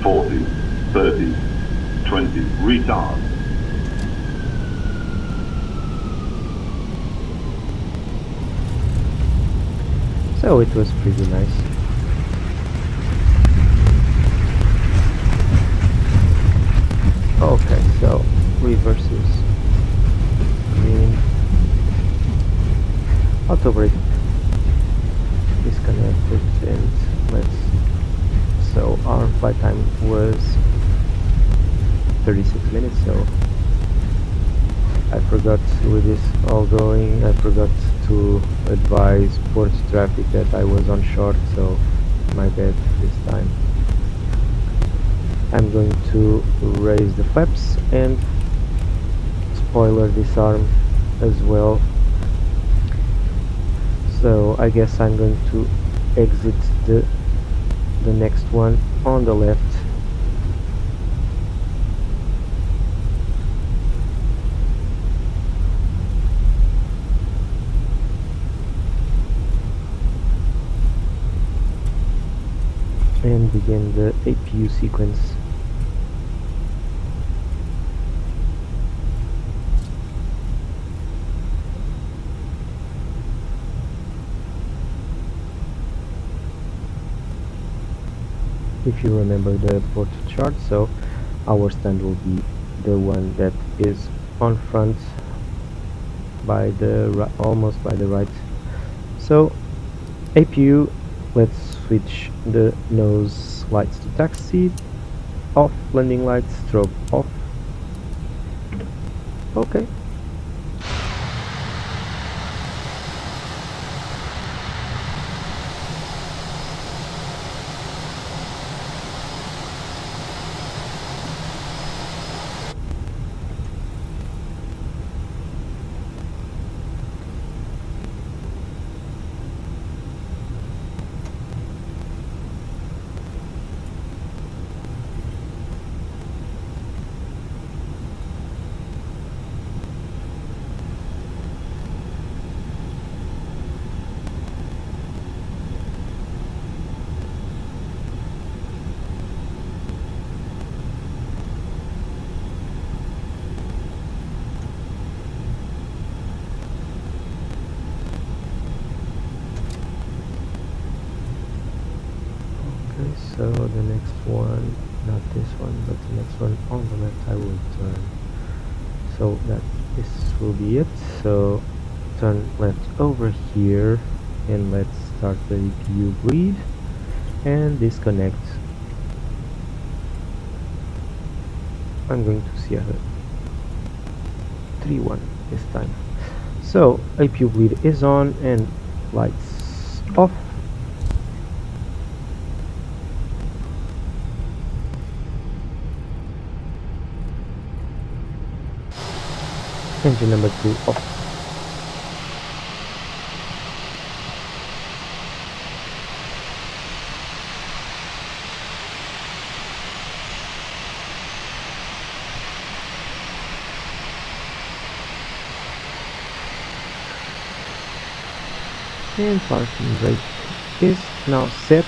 40. 30. 20. Retard.
So it was pretty nice. Okay, so reverses green, auto brake disconnected, and so our flight time was 36 minutes. So I forgot, with this all going, I forgot to advise Porto traffic that I was on short, so my bad this time. I'm going to raise the flaps and spoiler disarm as well. So I guess I'm going to exit the next one on the left. And begin the APU sequence. If you remember the Porto chart, so our stand will be the one that is on front by the almost by the right. So APU, let's switch the nose lights to taxi, off, landing lights, strobe off. Okay. So the next one, not this one, but the next one on the left, I will turn. So that this will be it. So turn left over here, and let's start the EPU bleed and disconnect. I'm going to Sierra 3-1 this time. So APU bleed is on and lights off. Engine number 2 off. And parking brake is now set.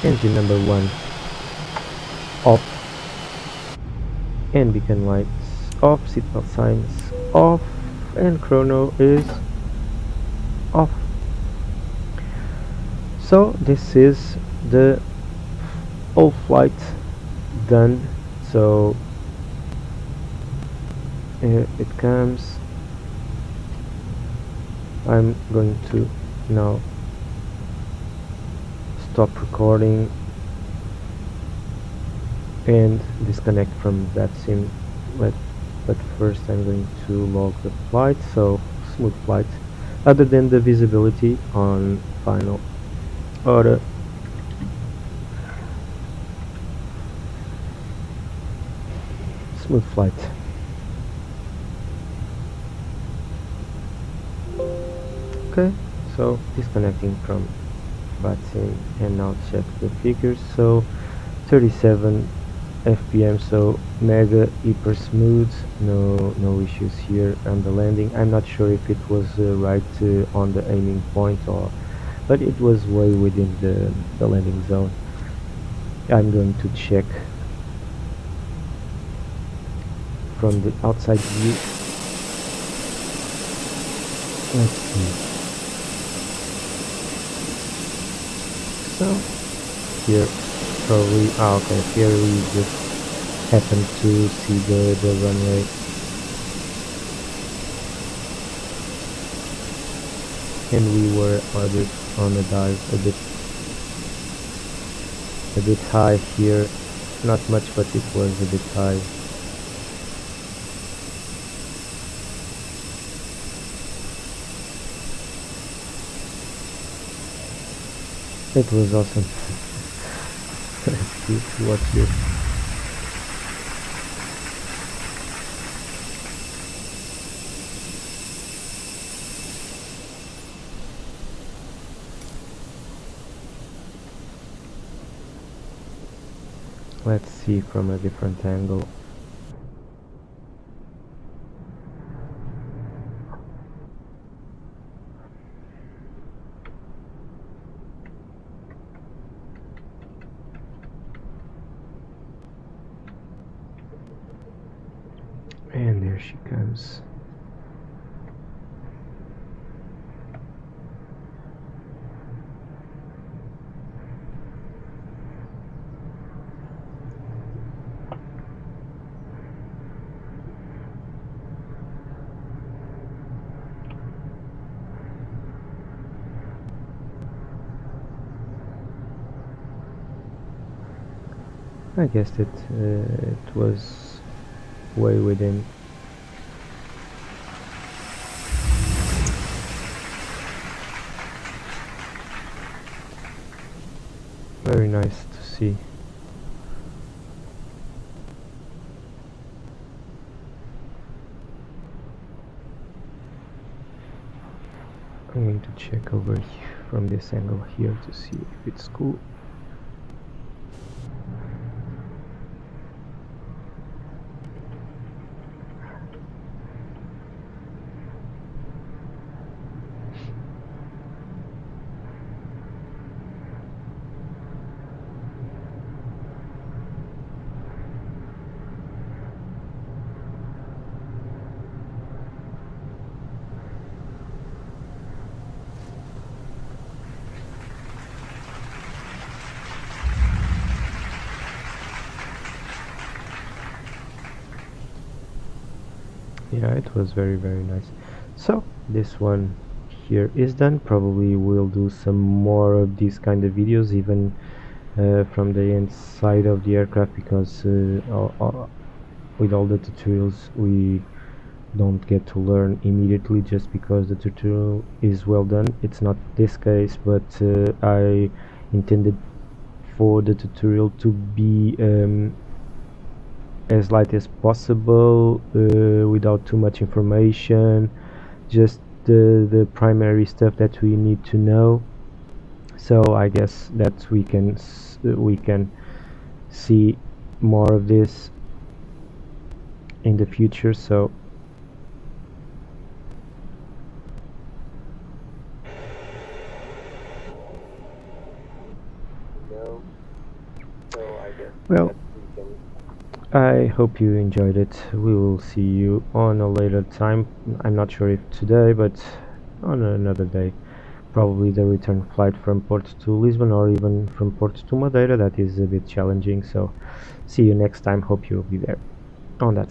Engine number 1 off. And beacon lights off, seatbelt signs off, and chrono is off. So this is the whole flight done. So here it comes. I'm going to now stop recording and disconnect from that sim. But first I'm going to log the flight. So smooth flight, other than the visibility on final order. Smooth flight. Okay, so disconnecting from VATSIM, and now check the figures. So 37 fpm, so mega hyper smooth, no issues here on the landing. I'm not sure if it was right on the aiming point, or but it was way within the landing zone. I'm going to check from the outside view. Let's see. So here probably okay, here we just happen to see the runway. And we were on a dive a bit high here, not much, but it was a bit high. It was awesome. Let's see, watch this. Let's see from a different angle. And there she comes. I guessed it. It was way within. Very nice to see. I'm going to check over here from this angle here to see if it's cool. Yeah, it was very nice. So this one here is done. Probably we'll do some more of these kind of videos, even from the inside of the aircraft, because with all the tutorials we don't get to learn immediately just because the tutorial is well done. It's not this case, but I intended for the tutorial to be as light as possible, without too much information, just the primary stuff that we need to know. So I guess that we can see more of this in the future. So well, I hope you enjoyed it. We will see you on a later time. I'm not sure if today, but on another day. Probably the return flight from Porto to Lisbon, or even from Porto to Madeira. That is a bit challenging. So see you next time. Hope you'll be there on that side.